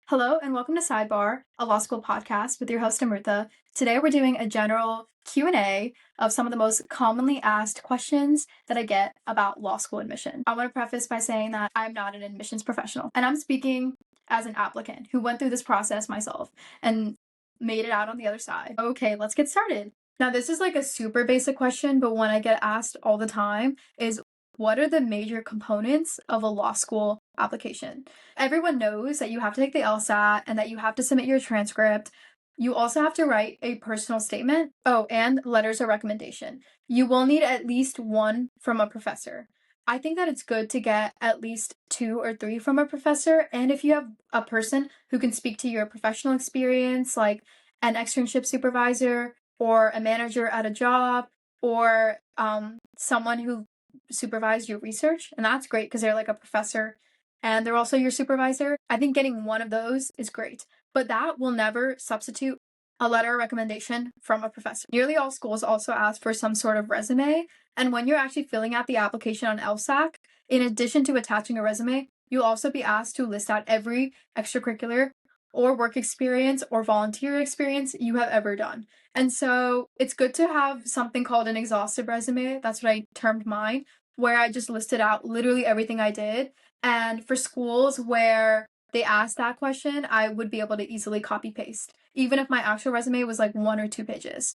Hello and welcome to Sidebar, a law school podcast with your host Amrita. Today we're doing a general Q&A of some of the most commonly asked questions that I get about law school admission. I want to preface by saying that I'm not an admissions professional and I'm speaking as an applicant who went through this process myself and made it out on the other side. Okay, let's get started. Now this is like a super basic question, but one I get asked all the time is what are the major components of a law school application? Everyone knows that you have to take the LSAT and that you have to submit your transcript. You also have to write a personal statement. Oh, and letters of recommendation. You will need at least one from a professor. I think that it's good to get at least 2 or 3 from a professor. And if you have a person who can speak to your professional experience, like an externship supervisor or a manager at a job or someone who supervised your research, and that's great because they're like a professor and they're also your supervisor. I think getting one of those is great, but that will never substitute a letter of recommendation from a professor. Nearly all schools also ask for some sort of resume, and when you're actually filling out the application on LSAC, in addition to attaching a resume, you'll also be asked to list out every extracurricular or work experience or volunteer experience you have ever done. And so it's good to have something called an exhaustive resume. That's what I termed mine, where I just listed out literally everything I did. And for schools where they asked that question, I would be able to easily copy paste, even if my actual resume was like 1 or 2 pages.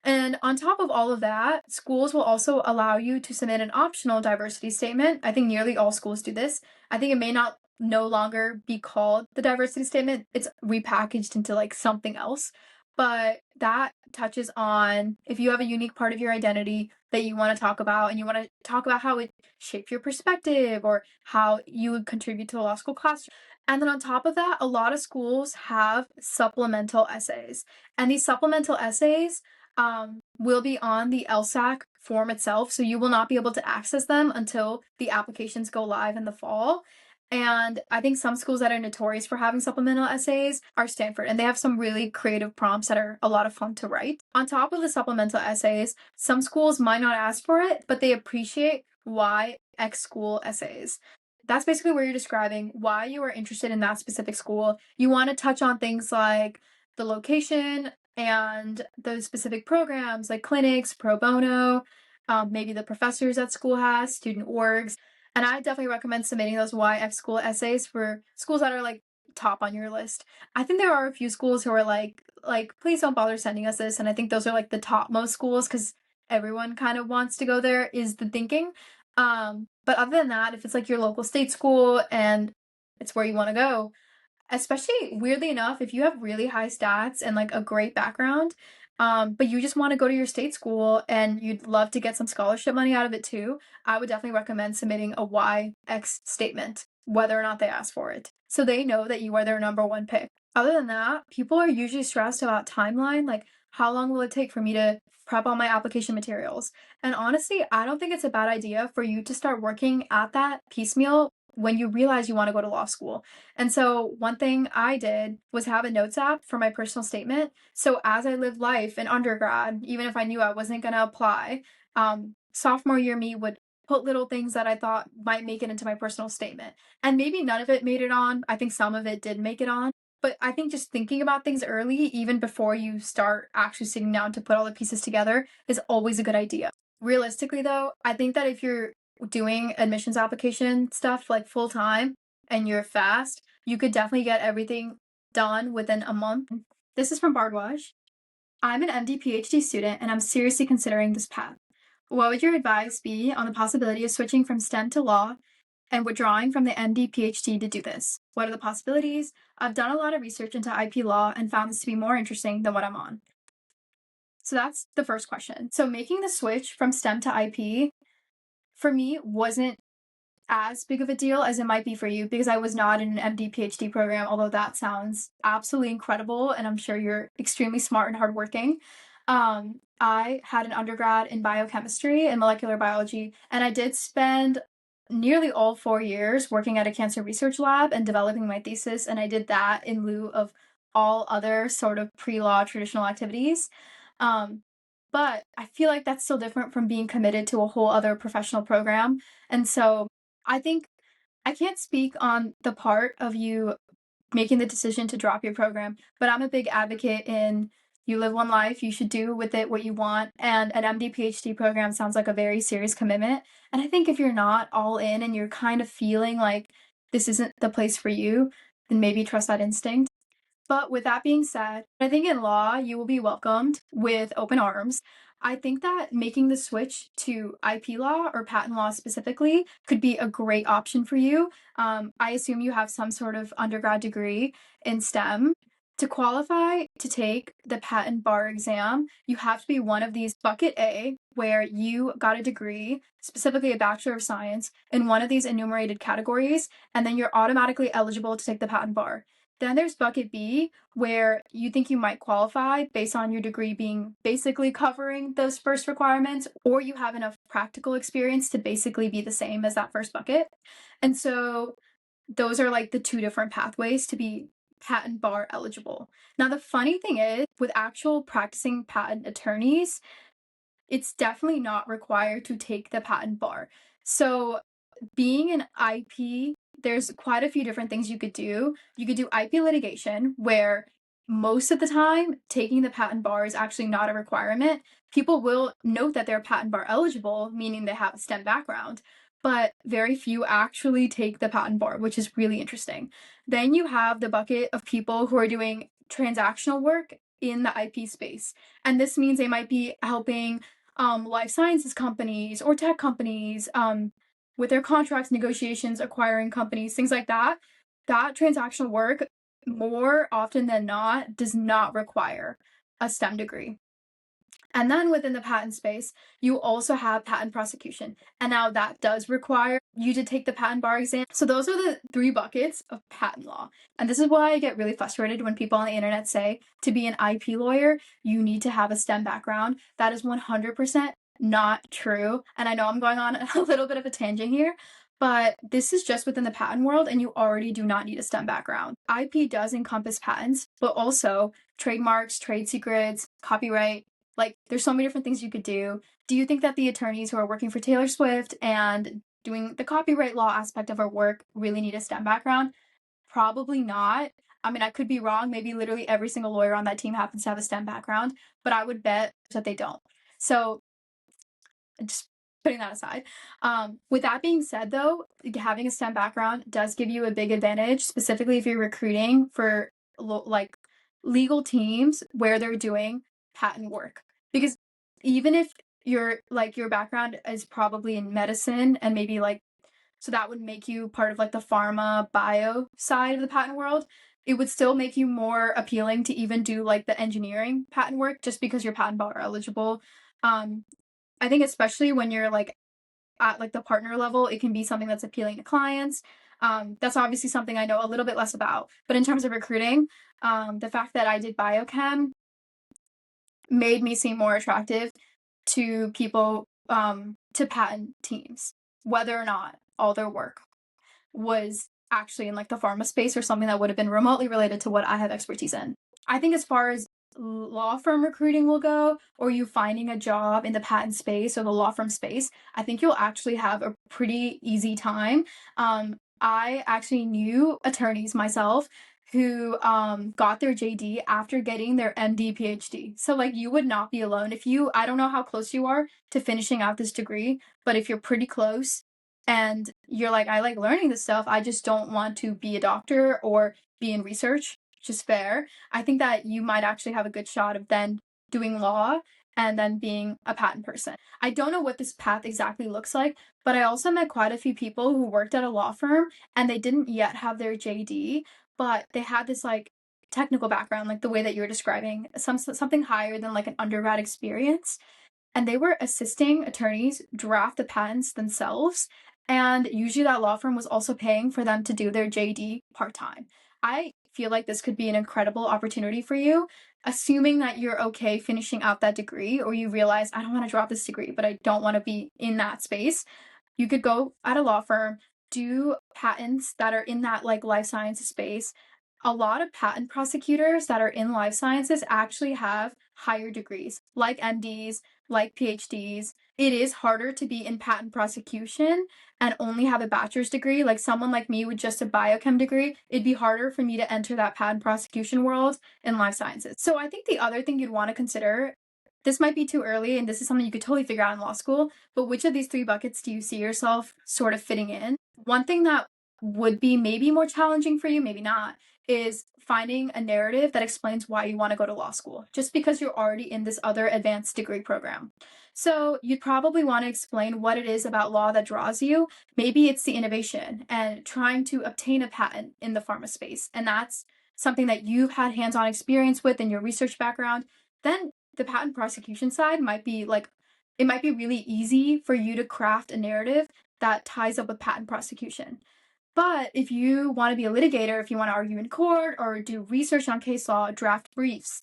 And on top of all of that, schools will also allow you to submit an optional diversity statement. I think nearly all schools do this. I think it may not no longer be called the diversity statement. It's repackaged into like something else. But that touches on if you have a unique part of your identity that you want to talk about and you want to talk about how it shaped your perspective or how you would contribute to the law school class. And then on top of that, a lot of schools have supplemental essays. And these supplemental essays will be on the LSAC form itself, so you will not be able to access them until the applications go live in the fall. And I think some schools that are notorious for having supplemental essays are Stanford, and they have some really creative prompts that are a lot of fun to write. On top of the supplemental essays, some schools might not ask for it, but they appreciate why X school essays. That's basically where you're describing why you are interested in that specific school. You want to touch on things like the location and the specific programs like clinics, pro bono, maybe the professors that school has, student orgs. And I definitely recommend submitting those YX school essays for schools that are like top on your list. I think there are a few schools who are like please don't bother sending us this, and I think those are like the topmost schools because everyone kind of wants to go there is the thinking. But other than that, if it's like your local state school and it's where you want to go, especially weirdly enough, if you have really high stats and like a great background, but you just want to go to your state school and you'd love to get some scholarship money out of it too, I would definitely recommend submitting a YX statement, whether or not they ask for it, so they know that you are their number one pick. Other than that, people are usually stressed about timeline, like how long will it take for me to prep all my application materials? And honestly, I don't think it's a bad idea for you to start working at that piecemeal when you realize you want to go to law school. And so one thing I did was have a notes app for my personal statement. So as I lived life in undergrad, even if I knew I wasn't going to apply, sophomore year me would put little things that I thought might make it into my personal statement. And maybe none of it made it on. I think some of it did make it on. But I think just thinking about things early, even before you start actually sitting down to put all the pieces together, is always a good idea. Realistically, though, I think that if you're doing admissions application stuff like full time and you're fast, you could definitely get everything done within a month. This is from Bardwaj. I'm an MD PhD student and I'm seriously considering this path. What would your advice be on the possibility of switching from STEM to law and withdrawing from the MD PhD to do this? What are the possibilities? I've done a lot of research into IP law and found this to be more interesting than what I'm on. So that's the first question. So making the switch from STEM to IP for me wasn't as big of a deal as it might be for you because I was not in an MD PhD program, although that sounds absolutely incredible and I'm sure you're extremely smart and hardworking. I had an undergrad in biochemistry and molecular biology, and I did spend nearly all 4 years working at a cancer research lab and developing my thesis, and I did that in lieu of all other sort of pre-law traditional activities. But I feel like that's still different from being committed to a whole other professional program. And so I think I can't speak on the part of you making the decision to drop your program. But I'm a big advocate in you live one life, you should do with it what you want. And an MD PhD program sounds like a very serious commitment. And I think if you're not all in and you're kind of feeling like this isn't the place for you, then maybe trust that instinct. But with that being said, I think in law, you will be welcomed with open arms. I think that making the switch to IP law or patent law specifically could be a great option for you. I assume you have some sort of undergrad degree in STEM. To qualify to take the patent bar exam, you have to be one of these bucket A, where you got a degree, specifically a Bachelor of Science, in one of these enumerated categories, and then you're automatically eligible to take the patent bar. Then there's bucket B, where you think you might qualify based on your degree being basically covering those first requirements, or you have enough practical experience to basically be the same as that first bucket. And so those are like the two different pathways to be patent bar eligible. Now, the funny thing is, with actual practicing patent attorneys, it's definitely not required to take the patent bar. So being an IP, there's quite a few different things you could do. You could do IP litigation, where most of the time taking the patent bar is actually not a requirement. People will note that they're patent bar eligible, meaning they have a STEM background, but very few actually take the patent bar, which is really interesting. Then you have the bucket of people who are doing transactional work in the IP space. And this means they might be helping life sciences companies or tech companies with their contracts, negotiations, acquiring companies, things like that. That transactional work, more often than not, does not require a STEM degree. And then within the patent space, you also have patent prosecution. And now that does require you to take the patent bar exam. So those are the three buckets of patent law. And this is why I get really frustrated when people on the internet say to be an IP lawyer, you need to have a STEM background. That is 100% not true. And I know I'm going on a little bit of a tangent here, but this is just within the patent world, and you already do not need a STEM background. IP does encompass patents, but also trademarks, trade secrets, copyright. Like, there's so many different things you could do. Do you think that the attorneys who are working for Taylor Swift and doing the copyright law aspect of our work really need a STEM background? Probably not. I mean, I could be wrong. Maybe literally every single lawyer on that team happens to have a STEM background, but I would bet that they don't. So, just putting that aside. With that being said, though, having a STEM background does give you a big advantage, specifically if you're recruiting for like legal teams where they're doing patent work. Because even if your background is probably in medicine and maybe like, so that would make you part of like the pharma bio side of the patent world, it would still make you more appealing to even do like the engineering patent work just because you're patent bar eligible. I think especially when you're like at like the partner level, it can be something that's appealing to clients. That's obviously something I know a little bit less about. But in terms of recruiting, the fact that I did biochem made me seem more attractive to people, to patent teams, whether or not all their work was actually in like the pharma space or something that would have been remotely related to what I have expertise in. I think as far as law firm recruiting will go, or you finding a job in the patent space or the law firm space, I think you'll actually have a pretty easy time. I actually knew attorneys myself who got their JD after getting their MD PhD. So like you would not be alone if you, I don't know how close you are to finishing out this degree, but if you're pretty close and you're like, I like learning this stuff, I just don't want to be a doctor or be in research, which is fair. I think that you might actually have a good shot of then doing law and then being a patent person. I don't know what this path exactly looks like, but I also met quite a few people who worked at a law firm and they didn't yet have their JD, but they had this like technical background, like the way that you're describing, something higher than like an undergrad experience. And they were assisting attorneys draft the patents themselves. And usually that law firm was also paying for them to do their JD part time. I feel like this could be an incredible opportunity for you, assuming that you're okay finishing out that degree or you realize, I don't want to drop this degree, but I don't want to be in that space. You could go at a law firm, do patents that are in that like life sciences space. A lot of patent prosecutors that are in life sciences actually have higher degrees, like MDs, like PhDs. it is harder to be in patent prosecution and only have a bachelor's degree. Like someone like me with just a biochem degree, it'd be harder for me to enter that patent prosecution world in life sciences. So I think the other thing you'd want to consider, this might be too early and this is something you could totally figure out in law school, but which of these three buckets do you see yourself sort of fitting in? One thing that would be maybe more challenging for you, maybe not, is finding a narrative that explains why you want to go to law school, just because you're already in this other advanced degree program. So you'd probably want to explain what it is about law that draws you. Maybe it's the innovation and trying to obtain a patent in the pharma space. And that's something that you've had hands-on experience with in your research background. Then the patent prosecution side might be like, it might be really easy for you to craft a narrative that ties up with patent prosecution. But if you want to be a litigator, if you want to argue in court or do research on case law, draft briefs,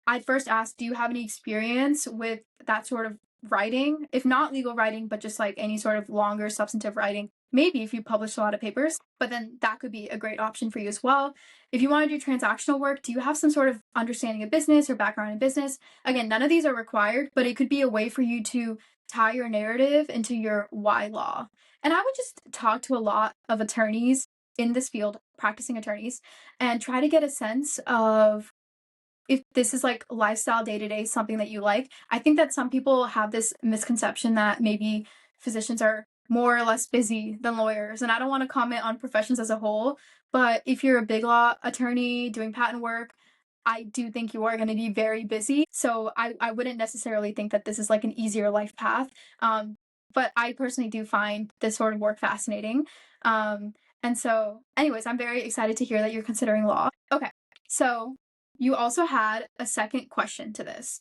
I'd first ask, do you have any experience with that sort of writing? If not legal writing, but just like any sort of longer substantive writing, maybe if you publish a lot of papers, but then that could be a great option for you as well. If you want to do transactional work, do you have some sort of understanding of business or background in business? Again, none of these are required, but it could be a way for you to tie your narrative into your why law. And I would just talk to a lot of attorneys in this field, practicing attorneys, and try to get a sense of if this is like lifestyle day to day, something that you like. I think that some people have this misconception that maybe physicians are more or less busy than lawyers. And I don't want to comment on professions as a whole, but if you're a big law attorney doing patent work, I do think you are going to be very busy. So I wouldn't necessarily think that this is like an easier life path. But I personally do find this sort of work fascinating. And so, anyways, I'm very excited to hear that you're considering law. Okay, so you also had a second question to this.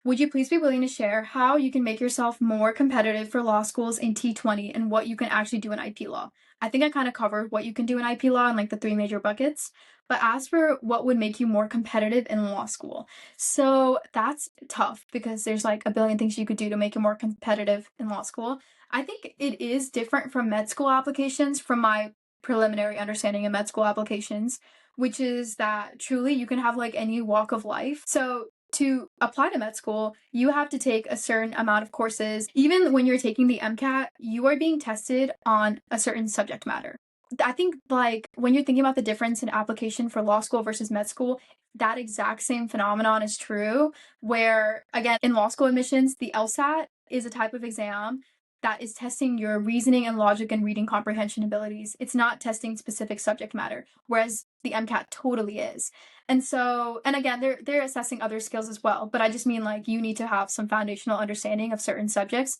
Would you please be willing to share how you can make yourself more competitive for law schools in T20 and what you can actually do in IP law? I think I kind of covered what you can do in IP law and like the three major buckets, but as for what would make you more competitive in law school. So that's tough because there's like a billion things you could do to make you more competitive in law school. I think it is different from med school applications from my preliminary understanding of med school applications, which is that truly you can have like any walk of life. So to apply to med school, you have to take a certain amount of courses. Even when you're taking the MCAT, you are being tested on a certain subject matter. I think like when you're thinking about the difference in application for law school versus med school, that exact same phenomenon is true, where again, in law school admissions, the LSAT is a type of exam that is testing your reasoning and logic and reading comprehension abilities. It's not testing specific subject matter, whereas the MCAT totally is. And so, and again, they're assessing other skills as well, but I just mean like you need to have some foundational understanding of certain subjects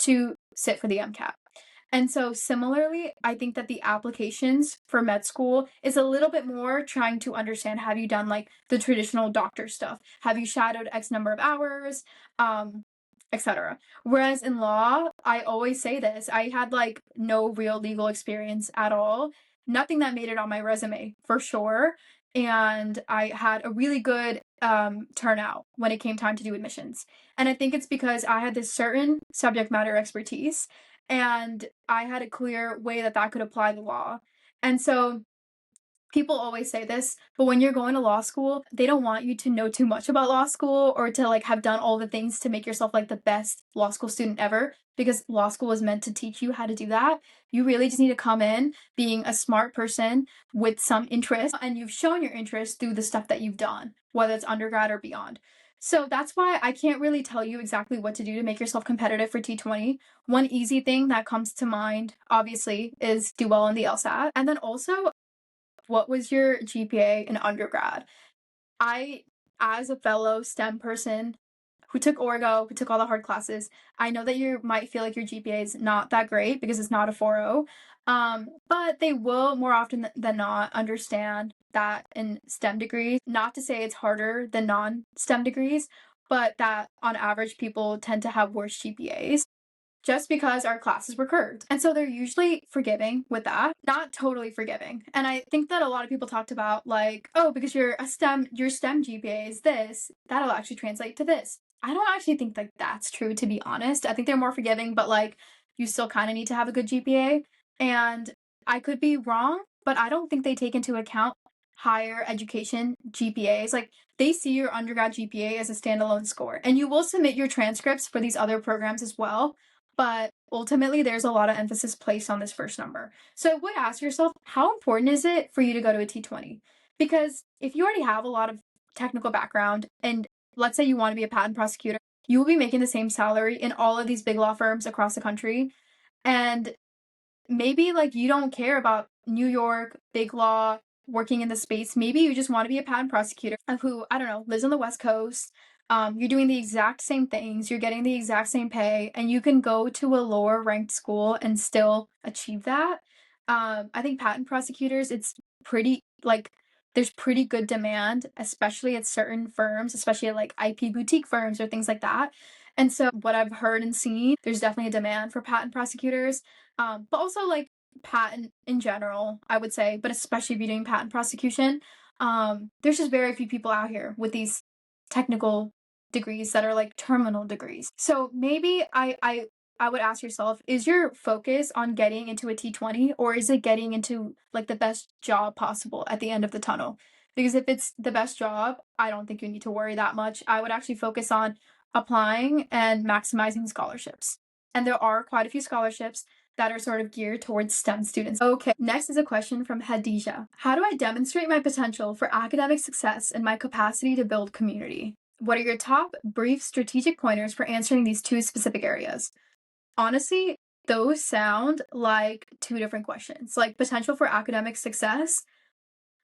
to sit for the MCAT. And so similarly, I think that the applications for med school is a little bit more trying to understand, have you done like the traditional doctor stuff? Have you shadowed X number of hours? Etc. Whereas in law, I always say this, I had like no real legal experience at all. Nothing that made it on my resume for sure. And I had a really good turnout when it came time to do admissions. And I think it's because I had this certain subject matter expertise and I had a clear way that that could apply the law. And so people always say this, but when you're going to law school, they don't want you to know too much about law school or to like have done all the things to make yourself like the best law school student ever, because law school is meant to teach you how to do that. You really just need to come in being a smart person with some interest, and you've shown your interest through the stuff that you've done, whether it's undergrad or beyond. So that's why I can't really tell you exactly what to do to make yourself competitive for T20. One easy thing that comes to mind, obviously, is do well on the LSAT. And then also, what was your GPA in undergrad? I, as a fellow STEM person who took Orgo, who took all the hard classes, I know that you might feel like your GPA is not that great because it's not a 4.0. But they will more often than not understand that in STEM degrees, not to say it's harder than non-STEM degrees, but that on average people tend to have worse GPAs just because our classes were curved. And so they're usually forgiving with that, not totally forgiving. And I think that a lot of people talked about like, oh, because your STEM GPA is this, that'll actually translate to this. I don't actually think like that's true, to be honest. I think they're more forgiving, but like you still kind of need to have a good GPA. And I could be wrong, but I don't think they take into account higher education GPAs, like they see your undergrad GPA as a standalone score. And you will submit your transcripts for these other programs as well. But ultimately, there's a lot of emphasis placed on this first number. So I would ask yourself, how important is it for you to go to a T20? Because if you already have a lot of technical background, and let's say you want to be a patent prosecutor, you will be making the same salary in all of these big law firms across the country. And maybe like you don't care about New York, big law, working in the space. Maybe you just want to be a patent prosecutor who, I don't know, lives on the West Coast. You're doing the exact same things, you're getting the exact same pay, and you can go to a lower ranked school and still achieve that. I think patent prosecutors, it's pretty like there's pretty good demand, especially at certain firms, especially at like IP boutique firms or things like that. And so, what I've heard and seen, there's definitely a demand for patent prosecutors, but also like patent in general, I would say, but especially if you're doing patent prosecution. There's just very few people out here with these technical degrees that are like terminal degrees. So maybe I would ask yourself, is your focus on getting into a T20, or is it getting into like the best job possible at the end of the tunnel? Because if it's the best job, I don't think you need to worry that much. I would actually focus on applying and maximizing scholarships. And there are quite a few scholarships that are sort of geared towards STEM students. Okay, next is a question from Hadija. How do I demonstrate my potential for academic success and my capacity to build community? What are your top brief strategic pointers for answering these two specific areas? Honestly, those sound like two different questions. Like potential for academic success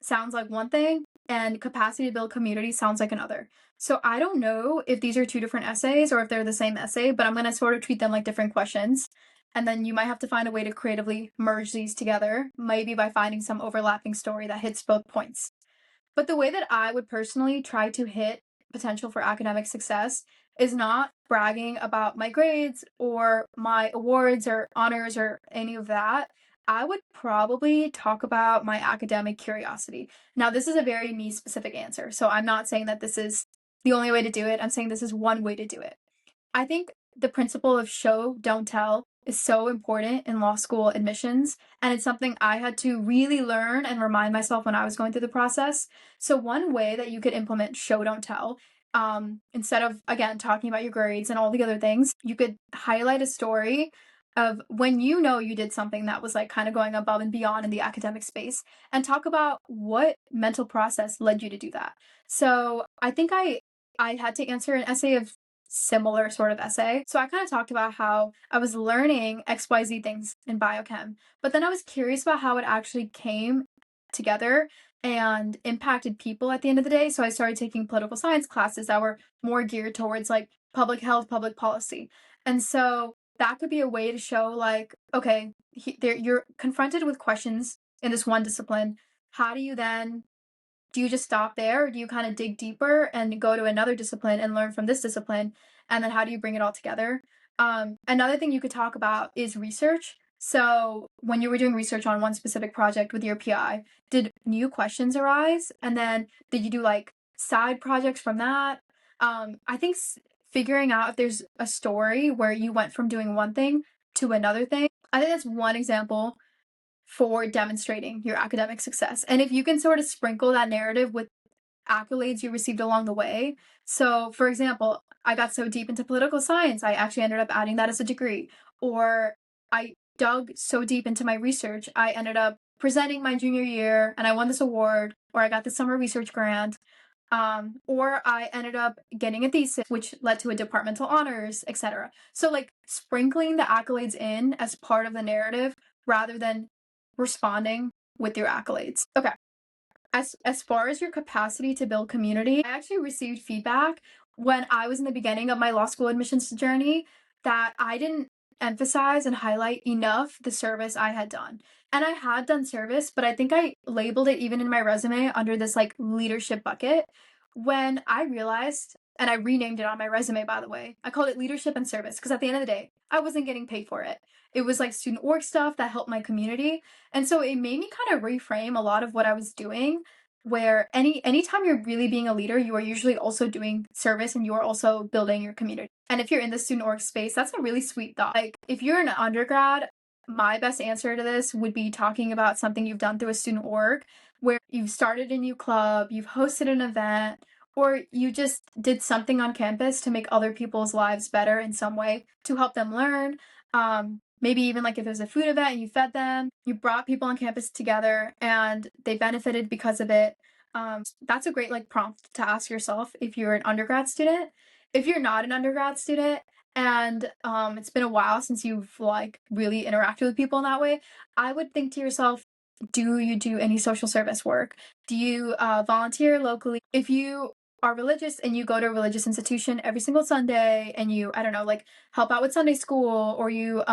sounds like one thing, and capacity to build community sounds like another. So I don't know if these are two different essays or if they're the same essay, but I'm going to sort of treat them like different questions. And then you might have to find a way to creatively merge these together, maybe by finding some overlapping story that hits both points. But the way that I would personally try to hit potential for academic success is not bragging about my grades or my awards or honors or any of that. I would probably talk about my academic curiosity. Now, this is a very me specific answer. So I'm not saying that this is the only way to do it. I'm saying this is one way to do it. I think the principle of show, don't tell is so important in law school admissions. And it's something I had to really learn and remind myself when I was going through the process. So, one way that you could implement show, don't tell, instead of, again, talking about your grades and all the other things, you could highlight a story of when you know you did something that was like kind of going above and beyond in the academic space, and talk about what mental process led you to do that. So, I think I had to answer an essay of similar sort of essay. So I kind of talked about how I was learning XYZ things in biochem, but then I was curious about how it actually came together and impacted people at the end of the day. So I started taking political science classes that were more geared towards like public health, public policy. And so that could be a way to show like, okay, you're confronted with questions in this one discipline. How do you just stop there, or do you kind of dig deeper and go to another discipline and learn from this discipline? And then how do you bring it all together? Another thing you could talk about is research. So when you were doing research on one specific project with your PI, did new questions arise? And then did you do like side projects from that? I think figuring out if there's a story where you went from doing one thing to another thing, I think that's one example for demonstrating your academic success. And if you can sort of sprinkle that narrative with accolades you received along the way. So, for example, I got so deep into political science, I actually ended up adding that as a degree. Or I dug so deep into my research, I ended up presenting my junior year and I won this award, or I got the summer research grant. Or I ended up getting a thesis, which led to a departmental honors, etc. So, like, sprinkling the accolades in as part of the narrative rather than responding with your accolades. Okay. As far as your capacity to build community, I actually received feedback when I was in the beginning of my law school admissions journey that I didn't emphasize and highlight enough the service I had done. And I had done service, but I think I labeled it even in my resume under this like leadership bucket when I realized, and I renamed it on my resume, by the way. I called it leadership and service because at the end of the day, I wasn't getting paid for it. It was like student org stuff that helped my community. And so it made me kind of reframe a lot of what I was doing, where anytime you're really being a leader, you are usually also doing service and you are also building your community. And if you're in the student org space, that's a really sweet thought. Like if you're an undergrad, my best answer to this would be talking about something you've done through a student org. where you've started a new club, you've hosted an event, or you just did something on campus to make other people's lives better in some way to help them learn. Maybe even like if it was a food event and you fed them, you brought people on campus together and they benefited because of it. That's a great like prompt to ask yourself if you're an undergrad student. If you're not an undergrad student and it's been a while since you've like really interacted with people in that way, I would think to yourself, do you do any social service work? Do you volunteer locally? If you are religious and you go to a religious institution every single Sunday and you, I don't know, like help out with Sunday school or you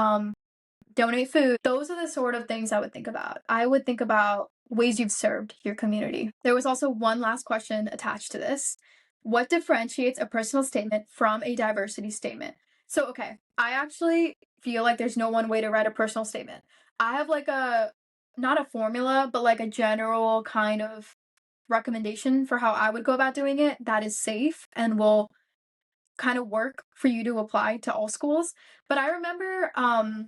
donate food. Those are the sort of things I would think about. I would think about ways you've served your community. There was also one last question attached to this. What differentiates a personal statement from a diversity statement? So, okay, I actually feel like there's no one way to write a personal statement. I have like not a formula, but like a general kind of recommendation for how I would go about doing it that is safe and will kind of work for you to apply to all schools. But I remember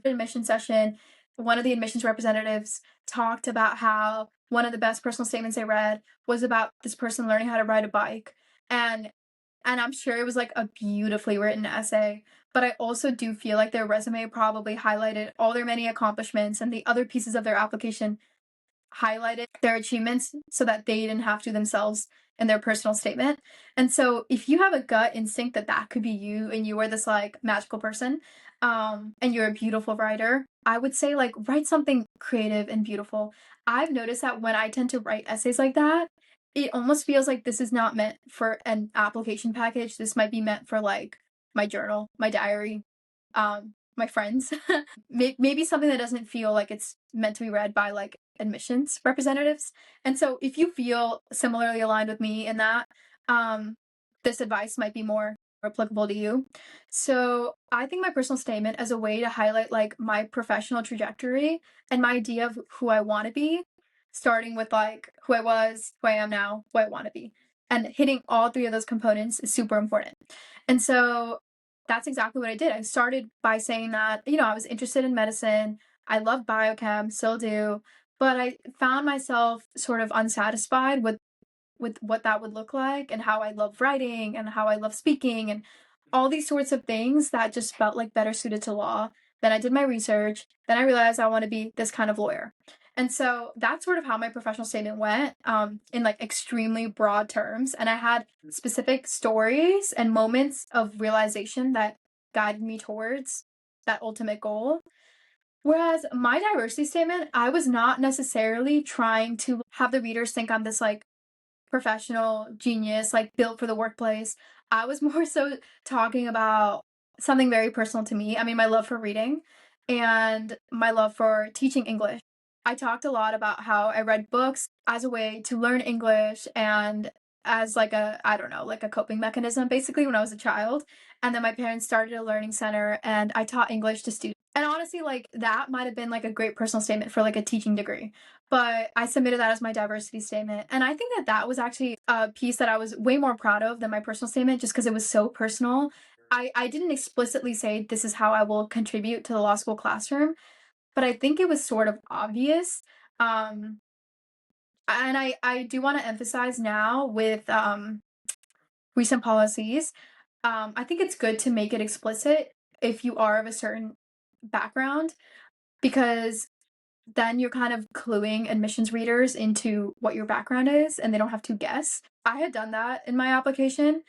admission session, one of the admissions representatives talked about how one of the best personal statements they read was about this person learning how to ride a bike. And I'm sure it was like a beautifully written essay, but I also do feel like their resume probably highlighted all their many accomplishments and the other pieces of their application highlighted their achievements so that they didn't have to themselves in their personal statement. And so if you have a gut instinct that that could be you and you are this like magical person, and you're a beautiful writer, I would say like write something creative and beautiful. I've noticed that when I tend to write essays like that, it almost feels like this is not meant for an application package. This might be meant for like my journal, my diary, my friends. Maybe something that doesn't feel like it's meant to be read by like admissions representatives. And so if you feel similarly aligned with me in that, um, this advice might be more applicable to you. So I think my personal statement as a way to highlight like my professional trajectory and my idea of who I want to be, starting with like who I was, who I am now, who I want to be. And hitting all three of those components is super important. And so that's exactly what I did. I started by saying that, I was interested in medicine. I love biochem, still do, but I found myself sort of unsatisfied with what that would look like and how I love writing and how I love speaking and all these sorts of things that just felt like better suited to law. Then I did my research. Then I realized I want to be this kind of lawyer. And so that's sort of how my professional statement went, in like extremely broad terms. And I had specific stories and moments of realization that guided me towards that ultimate goal. Whereas my diversity statement, I was not necessarily trying to have the readers think I'm this like professional genius, like built for the workplace. I was more so talking about something very personal to me. I mean, my love for reading and my love for teaching English. I talked a lot about how I read books as a way to learn English and as like I don't know, like a coping mechanism basically when I was a child. And then my parents started a learning center and I taught English to students. And honestly, like that might have been like a great personal statement for like a teaching degree, but I submitted that as my diversity statement. And I think that that was actually a piece that I was way more proud of than my personal statement just because it was so personal. I didn't explicitly say this is how I will contribute to the law school classroom, but I think it was sort of obvious. Um, and I do want to emphasize now with recent policies, I think it's good to make it explicit if you are of a certain background because then you're kind of cluing admissions readers into what your background is and they don't have to guess. I had done that in my application,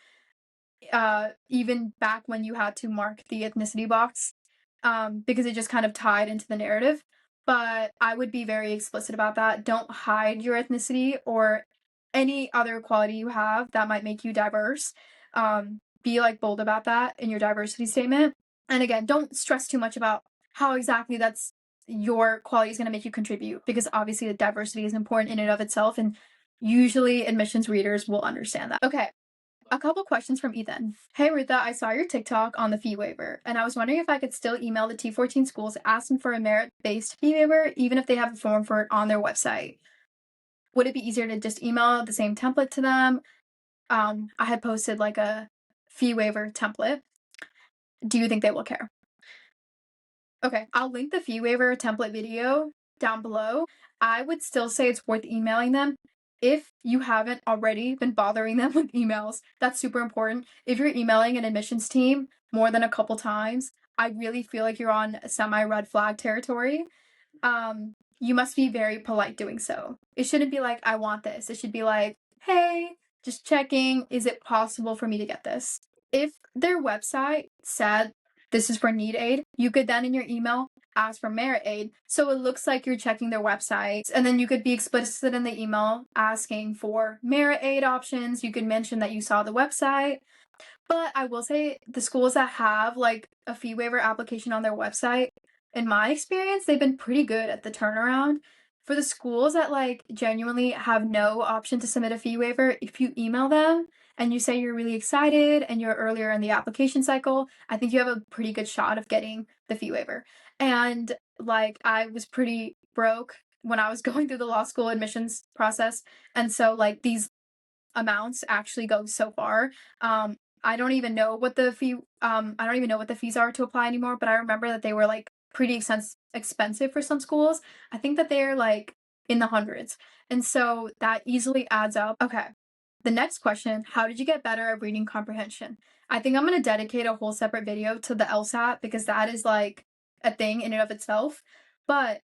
even back when you had to mark the ethnicity box, because it just kind of tied into the narrative. But I would be very explicit about that. Don't hide your ethnicity or any other quality you have that might make you diverse. Be like bold about that in your diversity statement. And again, don't stress too much about how exactly that's your quality is going to make you contribute because obviously the diversity is important in and of itself and usually admissions readers will understand that. Okay, a couple questions from Ethan. Hey Rutha, I saw your TikTok on the fee waiver, and I was wondering if I could still email the T14 schools asking for a merit-based fee waiver, even if they have a form for it on their website. Would it be easier to just email the same template to them? I had posted like a fee waiver template. Do you think they will care? Okay, I'll link the fee waiver template video down below, I would still say it's worth emailing them. If you haven't already been bothering them with emails, that's super important. If you're emailing an admissions team more than a couple times, I really feel like you're on semi red flag territory. You must be very polite doing so. It shouldn't be like, I want this. It should be like, hey, just checking, is it possible for me to get this? If their website said this is for need aid, you could then in your email ask for merit aid. So it looks like you're checking their website. And then you could be explicit in the email asking for merit aid options. You could mention that you saw the website. But I will say the schools that have like a fee waiver application on their website, in my experience, they've been pretty good at the turnaround. For the schools that like genuinely have no option to submit a fee waiver, if you email them and you say you're really excited and you're earlier in the application cycle, I think you have a pretty good shot of getting the fee waiver. And like I was pretty broke when I was going through the law school admissions process. And so like these amounts actually go so far. I don't even know what the fees are to apply anymore, but I remember that they were like pretty expensive for some schools. I think that they're like in the hundreds. And so that easily adds up. Okay. The next question, how did you get better at reading comprehension? I think I'm going to dedicate a whole separate video to the LSAT because that is like a thing in and of itself. But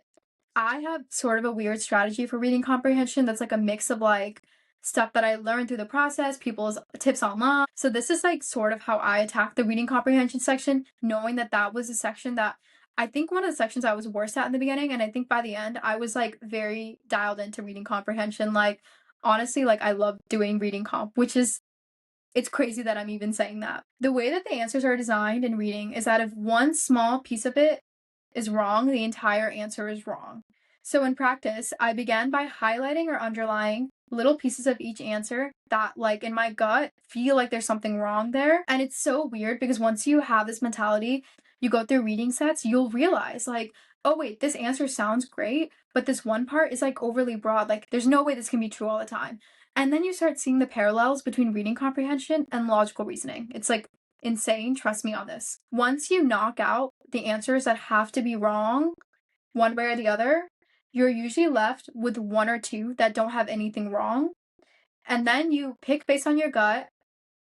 I have sort of a weird strategy for reading comprehension that's like a mix of like stuff that I learned through the process, people's tips online. So this is like sort of how I attack the reading comprehension section, knowing that that was a section that I think one of the sections I was worst at in the beginning, and I think by the end I was like very dialed into reading comprehension. Like honestly, like I love doing reading comp, which is it's crazy that I'm even saying that. The way that the answers are designed in reading is that if one small piece of it is wrong, the entire answer is wrong. So in practice, I began by highlighting or underlining little pieces of each answer that, like in my gut, feel like there's something wrong there. And it's so weird because once you have this mentality, you go through reading sets, you'll realize, like, oh, wait, this answer sounds great, but this one part is like overly broad. Like, there's no way this can be true all the time. And then you start seeing the parallels between reading comprehension and logical reasoning. It's like insane. Trust me on this. Once you knock out the answers that have to be wrong, one way or the other, you're usually left with one or two that don't have anything wrong. And then you pick based on your gut.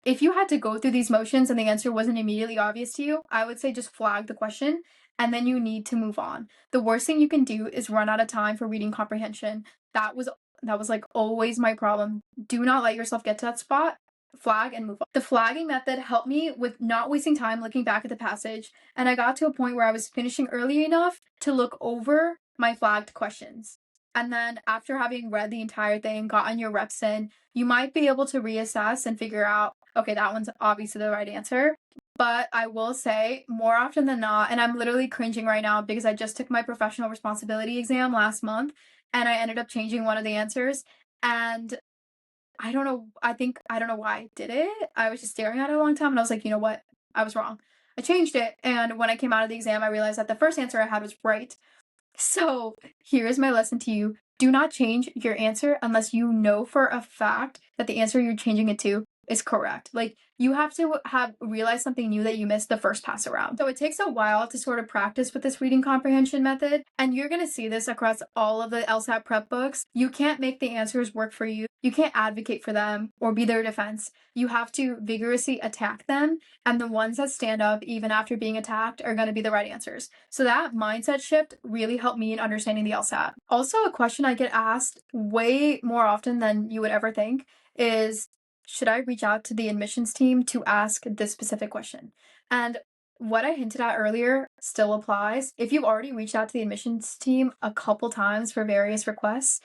If you had to go through these motions and the answer wasn't immediately obvious to you, I would say just flag the question and then you need to move on. The worst thing you can do is run out of time for reading comprehension. That was like always my problem. Do not let yourself get to that spot. Flag and move on. The flagging method helped me with not wasting time looking back at the passage, and I got to a point where I was finishing early enough to look over my flagged questions. And then after having read the entire thing, gotten your reps in, you might be able to reassess and figure out, okay, that one's obviously the right answer. But I will say, more often than not, and I'm literally cringing right now because I just took my professional responsibility exam last month and I ended up changing one of the answers. And I don't know, I don't know why I did it. I was just staring at it a long time and I was like, you know what? I was wrong. I changed it. And when I came out of the exam, I realized that the first answer I had was right. So here's my lesson to you. Do not change your answer unless you know for a fact that the answer you're changing it to is correct. Like you have to have realized something new that you missed the first pass around. So it takes a while to sort of practice with this reading comprehension method, and you're going to see this across all of the LSAT prep books. You can't make the answers work for you. You can't advocate for them or be their defense. You have to vigorously attack them, and the ones that stand up even after being attacked are going to be the right answers. So that mindset shift really helped me in understanding the LSAT. Also, a question I get asked way more often than you would ever think is, should I reach out to the admissions team to ask this specific question? And what I hinted at earlier still applies. If you've already reached out to the admissions team a couple times for various requests,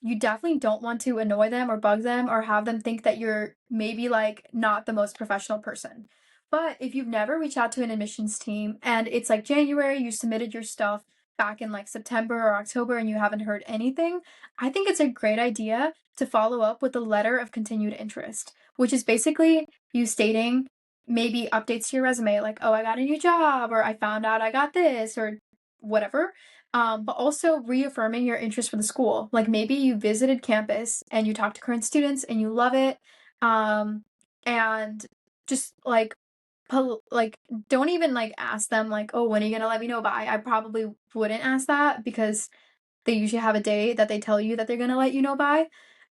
you definitely don't want to annoy them or bug them or have them think that you're maybe like not the most professional person. But if you've never reached out to an admissions team and it's like January, you submitted your stuff back in like September or October and you haven't heard anything, I think it's a great idea to follow up with a letter of continued interest, which is basically you stating maybe updates to your resume like, oh, I got a new job or I found out I got this or whatever. But also reaffirming your interest for the school. Like maybe you visited campus and you talk to current students and you love it. And just like, like don't even like ask them like, oh, when are you gonna let me know? But I probably wouldn't ask that because They usually have a date that they tell you that they're gonna let you know by.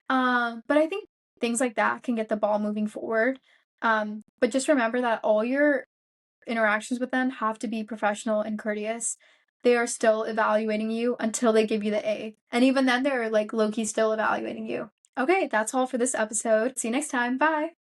But I think things like that can get the ball moving forward. But just remember that all your interactions with them have to be professional and courteous. They are still evaluating you until they give you the A. And even then, they're like low key still evaluating you. Okay, that's all for this episode. See you next time. Bye.